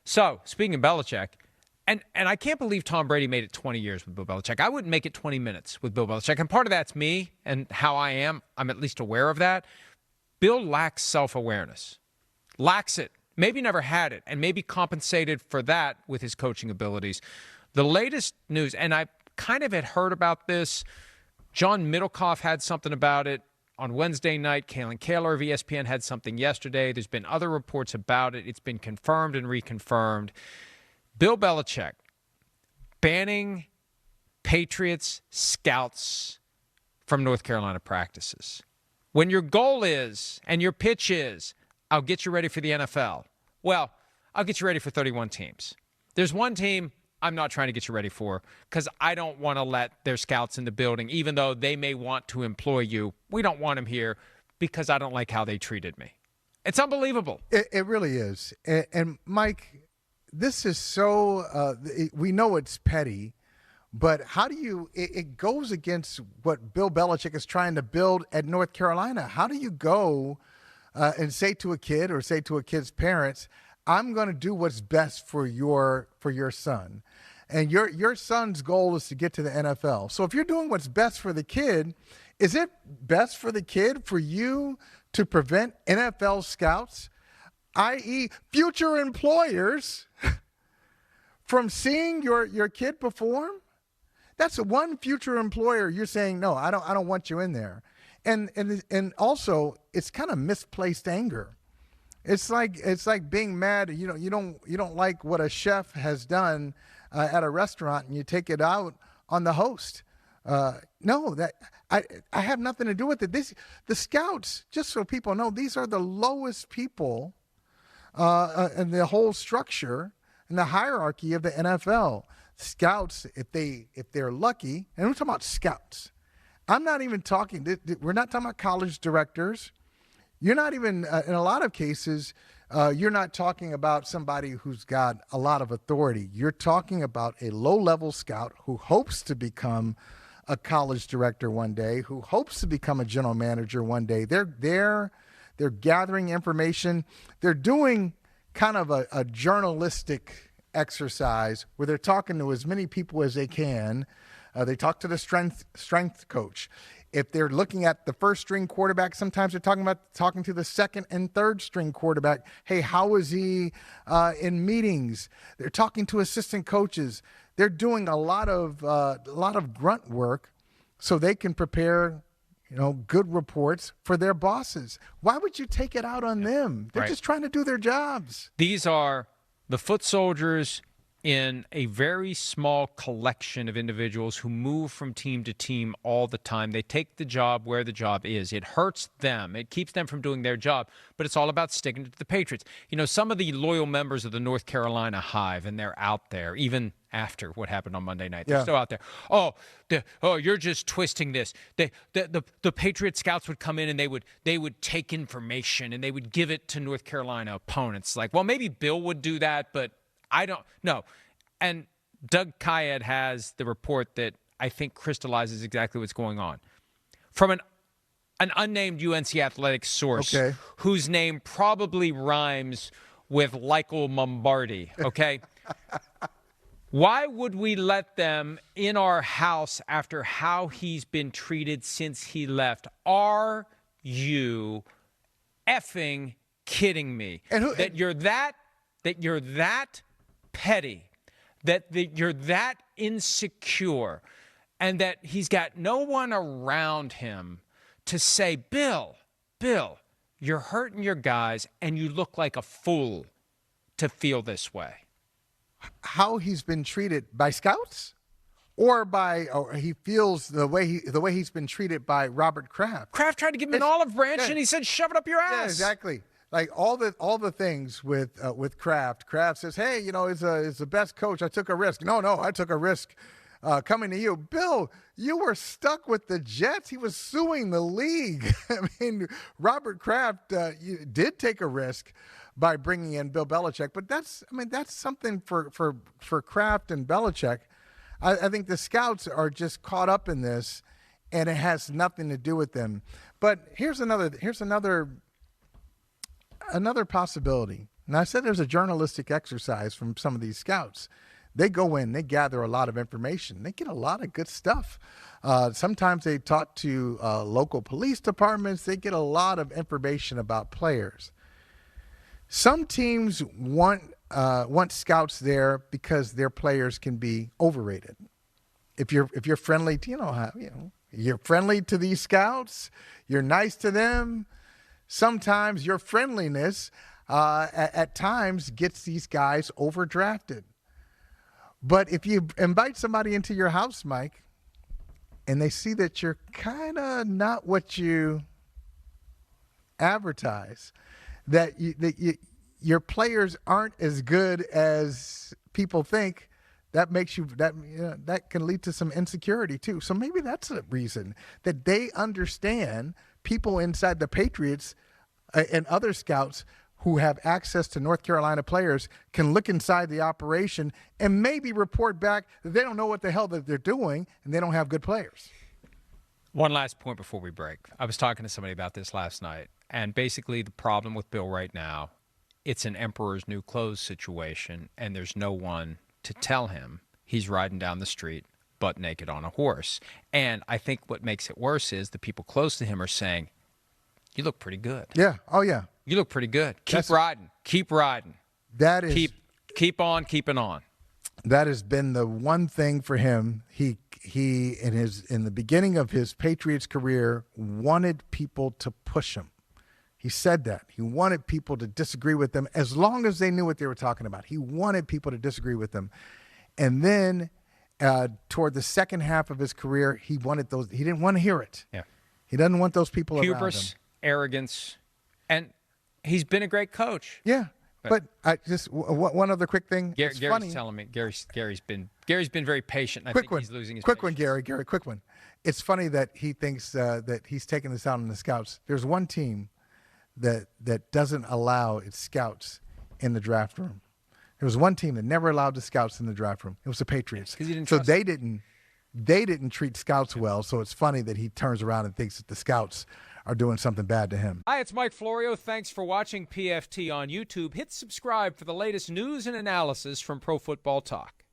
So, speaking of Belichick, and I can't believe Tom Brady made it 20 years with Bill Belichick. I wouldn't make it 20 minutes with Bill Belichick. And part of that's me and how I am. I'm at least aware of that. Bill lacks self-awareness. Lacks it. Maybe never had it, and maybe compensated for that with his coaching abilities. The latest news, and I kind of had heard about this. John Middlecoff had something about it on Wednesday night. Kalen Kaler of ESPN had something yesterday. There's been other reports about it. It's been confirmed and reconfirmed. Bill Belichick banning Patriots scouts from North Carolina practices. When your goal is, and your pitch is, I'll get you ready for the NFL. Well, I'll get you ready for 31 teams. There's one team I'm not trying to get you ready for because I don't want to let their scouts in the building, even though they may want to employ you. We don't want them here because I don't like how they treated me. It's unbelievable. It really is. And Mike, this is so we know it's petty, but how do you it goes against what Bill Belichick is trying to build at North Carolina. How do you go and say to a kid or say to a kid's parents, I'm going to do what's best for your son, and your son's goal is to get to the NFL. So if you're doing what's best for the kid, is it best for the kid for you to prevent NFL scouts, i.e. future employers, from seeing your kid perform? That's one future employer you're saying, no, I don't want you in there. And also it's kind of misplaced anger. It's like being mad, you don't like what a chef has done at a restaurant and you take it out on the host. No, that I have nothing to do with it. The scouts, just so people know, these are the lowest people in the whole structure and the hierarchy of the NFL. Scouts, if they're lucky, and we're talking about scouts. I'm not even talking. We're not talking about college directors. You're not even in a lot of cases. You're not talking about somebody who's got a lot of authority. You're talking about a low-level scout who hopes to become a college director one day, who hopes to become a general manager one day. They're gathering information. They're doing kind of a journalistic exercise where they're talking to as many people as they can. They talk to the strength coach. If they're looking at the first string quarterback, sometimes they're talking to the second and third string quarterback. Hey, how is he in meetings? They're talking to assistant coaches. They're doing a lot of grunt work so they can prepare, good reports for their bosses. Why would you take it out on them? They're just trying to do their jobs. These are the foot soldiers in a very small collection of individuals who move from team to team all the time. They take the job where the job is. It hurts them. It keeps them from doing their job, but it's all about sticking to the Patriots. Some of the loyal members of the North Carolina Hive, and they're out there, even after what happened on Monday night. They're still out there. You're just twisting this. The Patriot scouts would come in and they would take information and they would give it to North Carolina opponents. Like, well, maybe Bill would do that, but I don't know. And Doug Kayed has the report that I think crystallizes exactly what's going on. From an unnamed UNC athletics source whose name probably rhymes with Michael Lombardi, okay? Why would we let them in our house after how he's been treated since he left? Are you effing kidding me? That you're that petty, that you're that insecure, and that he's got no one around him to say, Bill, you're hurting your guys and you look like a fool to feel this way. How he's been treated by scouts, or he feels the way he's been treated by Robert Kraft. Kraft tried to give him an olive branch and he said, shove it up your ass. Yeah, exactly. Like all the things with Kraft. Kraft says, hey, is the best coach. I took a risk. No, I took a risk coming to you. Bill, you were stuck with the Jets. He was suing the league. I mean, Robert Kraft did take a risk by bringing in Bill Belichick, but that's something for Kraft and Belichick. I think the scouts are just caught up in this, and it has nothing to do with them. But here's another possibility. And I said there's a journalistic exercise from some of these scouts. They go in, they gather a lot of information. They get a lot of good stuff. Sometimes they talk to local police departments. They get a lot of information about players. Some teams want scouts there because their players can be overrated. If you're friendly to, you're friendly to these scouts, you're nice to them. Sometimes your friendliness at times gets these guys overdrafted. But if you invite somebody into your house, Mike, and they see that you're kind of not what you advertise, that your players aren't as good as people think, that makes that can lead to some insecurity too. So maybe that's a reason that they understand people inside the Patriots and other scouts who have access to North Carolina players can look inside the operation and maybe report back that they don't know what the hell that they're doing and they don't have good players. One last point before we break. I was talking to somebody about this last night, and basically the problem with Bill right now, it's an emperor's new clothes situation, and there's no one to tell him he's riding down the street butt naked on a horse. And I think what makes it worse is the people close to him are saying, you look pretty good. Yeah. Oh, yeah. You look pretty good. Keep riding. Keep riding. That is keep on keeping on. That has been the one thing for him. He in the beginning of his Patriots career wanted people to push him. He said that. He wanted people to disagree with them as long as they knew what they were talking about. He wanted people to disagree with them. And then toward the second half of his career, he didn't want to hear it. Yeah. He doesn't want those people around him. Hubris, arrogance, and he's been a great coach. Yeah. But I just one other quick thing. Gary's funny. telling me Gary's been very patient. I Quick think one. he's losing his quick patience. one, Gary, quick one. It's funny that he thinks that he's taking this out on the scouts. There's one team that doesn't allow its scouts in the draft room. There was one team that never allowed the scouts in the draft room. It was the Patriots. Because he didn't so trust they them. didn't treat scouts well. So it's funny that he turns around and thinks that the scouts are doing something bad to him. Hi, it's Mike Florio. Thanks for watching PFT on YouTube. Hit subscribe for the latest news and analysis from Pro Football Talk.